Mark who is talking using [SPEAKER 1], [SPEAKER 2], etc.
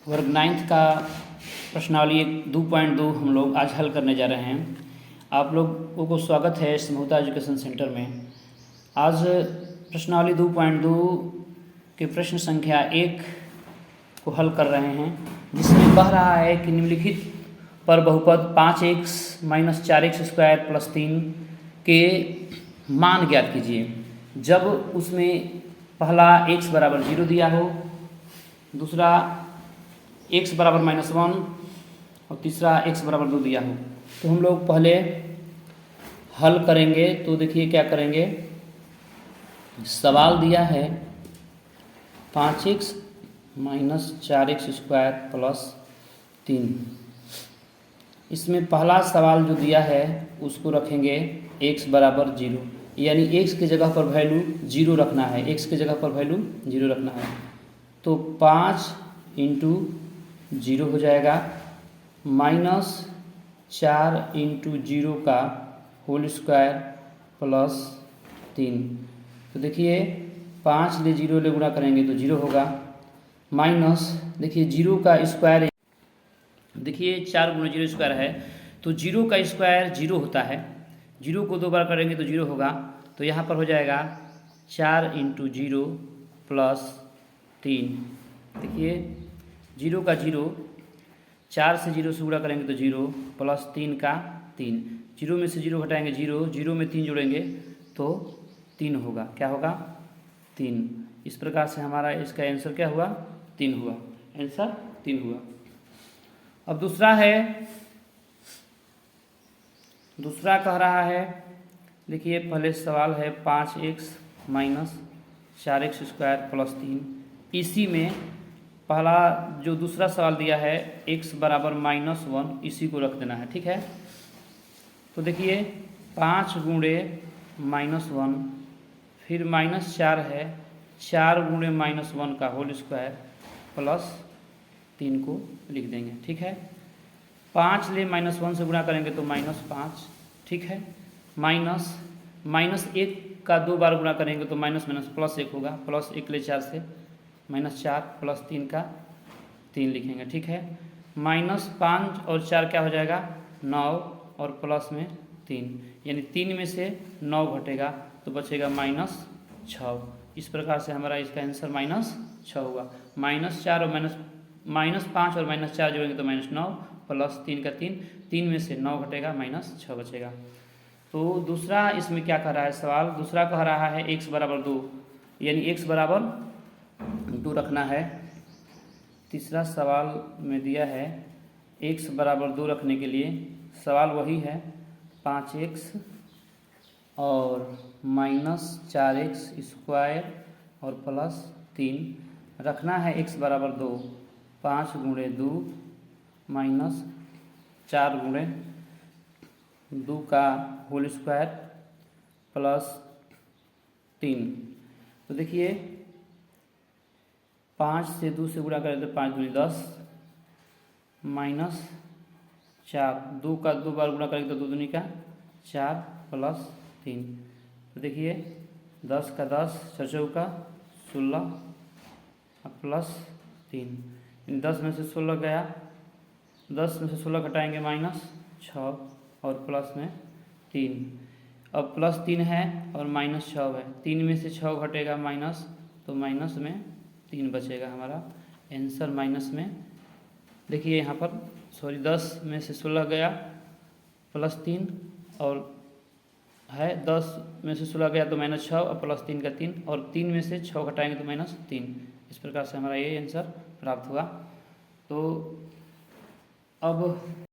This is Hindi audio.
[SPEAKER 1] वर्ग 9th का प्रश्नावली 2.2 हम लोग आज हल करने जा रहे हैं। आप लोगों को स्वागत है समूहता एजुकेशन सेंटर में। आज प्रश्नावली 2.2 के प्रश्न संख्या 1 को हल कर रहे हैं, जिसमें कह रहा है कि निम्नलिखित पर बहुपद 5x minus 4x square plus 3 के मान ज्ञात कीजिए। जब उसमें पहला x बराबर 0 दिया हो, दूसरा x बराबर -1 और तीसरा x बराबर 2 दिया हो, तो हम लोग पहले हल करेंगे। तो देखिए क्या करेंगे। सवाल दिया है 5x minus 4x square plus 3। इसमें पहला सवाल जो दिया है उसको रखेंगे x बराबर 0, यानी x की जगह पर वैल्यू 0 रखना है। x की जगह पर वैल्यू 0 रखना है, तो 5 इंटू 0 हो जाएगा माइनस 4 इंटू 0 का होल स्क्वायर प्लस 3। तो देखिए 5 ले 0 ले गुणा करेंगे तो 0 होगा, माइनस देखिए 0 का स्क्वायर, देखिए 4 गुणा 0 स्क्वायर है तो 0 का स्क्वायर 0 होता है। 0 को 2 बार करेंगे तो 0 होगा, तो यहाँ पर हो जाएगा 4 इंटू 0 प्लस 3। देखिए 0 का 0, 4 से 0 से गुणा करेंगे तो 0 प्लस 3 का 3। 0 में से 0 घटाएंगे 0, 0 में 3 जोड़ेंगे तो 3 होगा। क्या होगा? 3। इस प्रकार से हमारा इसका आंसर क्या हुआ? 3 हुआ। आंसर 3 हुआ। अब दूसरा कह रहा है, देखिए पहले सवाल है 5x minus 4x square plus 3। इसी में पहला जो दूसरा सवाल दिया है x बराबर -1, इसी को रख देना है। ठीक है, तो देखिए 5 गुणे -1 फिर -4 है, 4 गुणे -1 का होल स्क्वायर प्लस 3 को लिख देंगे। ठीक है, 5 ले -1 से गुणा करेंगे तो -5। ठीक है, माइनस 1 का 2 बार गुणा करेंगे तो माइनस प्लस 1 होगा, प्लस 1 ले 4 से -4 प्लस 3 का 3 लिखेंगे। ठीक है, -5 और 4 क्या हो जाएगा? 9 और प्लस में 3, यानी 3 में से 9 घटेगा तो बचेगा -6। इस प्रकार से हमारा इसका आंसर -6 हुआ। -4 और -5 और -4 जोड़ेंगे तो -9 प्लस 3 का 3 में से 9 घटेगा, -6 बचेगा। तो दूसरा इसमें क्या कह रहा है सवाल? दूसरा कह रहा है x बराबर 2, यानी x बराबर 2 रखना है। तीसरा सवाल में दिया है x बराबर 2 रखने के लिए सवाल वही है 5x और माइनस 4x स्क्वायर और प्लस 3 रखना है। x बराबर 2, 5 गुणे 2 माइनस 4 गुणे 2 का होल स्क्वायर प्लस 3। तो देखिए 5 से 2 से गुणा करें तो 5 दूनी 10 माइनस 4, 2 का 2 बार गुणा करेंगे तो 2 दूनी का 4 प्लस 3। तो देखिए 10 का 10, 4 चौका 16 प्लस 3। 10 में से 16 गया, 10 में से 16 घटाएंगे -6 और प्लस में 3। अब प्लस 3 है और -6 है, 3 में से 6 घटेगा माइनस, तो माइनस में 3 बचेगा। हमारा आंसर माइनस में, देखिए यहाँ पर 10 में से 16 गया प्लस 3 और है 10 में से 16 गया तो -6 और प्लस 3 का 3 और 3 में से 6 घटाएंगे तो -3। इस प्रकार से हमारा ये आंसर प्राप्त हुआ। तो अब